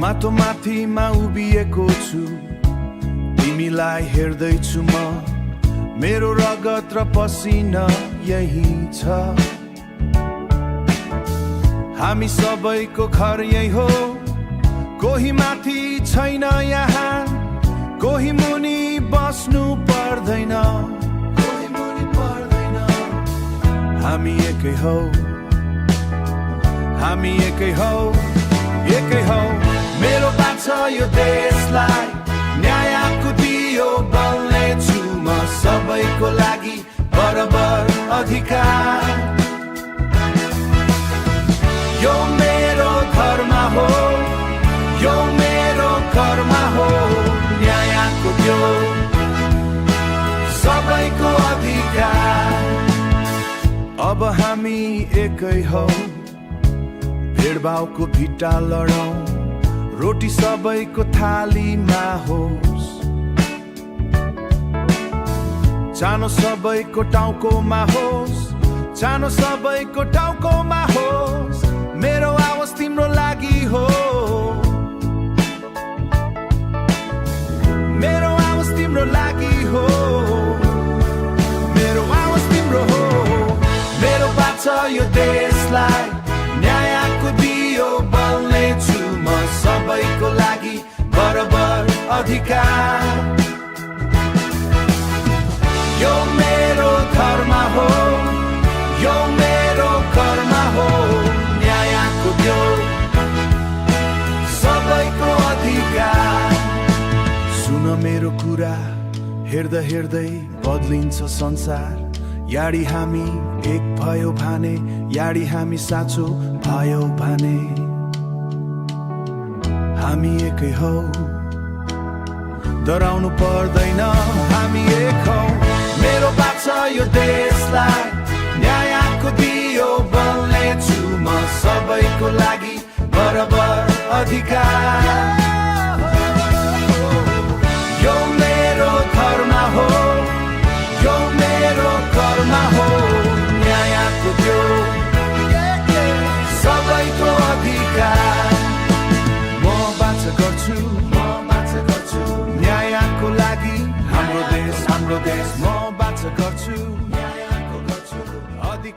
माटो माथिमा उभिएको छु, तिमीलाई हेर्दैछु म। मेरो रगत र पसिना यही छ। हामी सबैको घर यही हो, कोही माथि छैन यहाँ, कोही मुनि बस्नु पर्दैन, कोही मुनि पर्दैन। हामी एकै हौ, हामी एकै हौ, एकै हौ। मेरो बात छ यो देशलाई न्यायको दियो बल्नेछु म, सबैको लागि बराबर अधिकार। यो मेरो धर्म हो, यो मेरो कर्म हो, न्यायको त्यो सबैको अधिकार। अब हामी एकै हौ, भेदभावको भिट्टा लडौँ, रोटी सबैको थालीमा होस्, चानो सबैको टाउकोमा होस्, चानो सबैको टाउकोमा होस्। मेरो आवाज तिम्रो लागि हो, मेरो आवाज तिम्रो लागि हो, मेरो आवाज तिम्रो हो। मेरो बात छ यो देशलाई न्यायको दियो बल्नेछु म, सबैको लागि बराबर अधिकार। यो मेरो धर्म हो, यो मेरो कर्म हो, न्यायको त्यो सबैको अधिकार। सुन मेरो कुरा, हेर्दै हेर्दै बदलिन्छ संसार। याडी हामी एक भयो भने, याडी हामी साँचो भयो भने, हामी एकै हौ, डराउनु पर्दैन, हामी एक हौ। मेरो बात छ यो देशलाई न्यायको दियो बल्नेछु म, सबैको लागि बराबर अधिकार। यो मेरो धर्म हो, यो मेरो कर्म हो, न्यायको त्यो सबैको अधिकार। म बाचा गर्छु, म बाचा गर्छु, न्यायको लागि हाम्रो देश, हाम्रो देश। म बाचा गर्छु।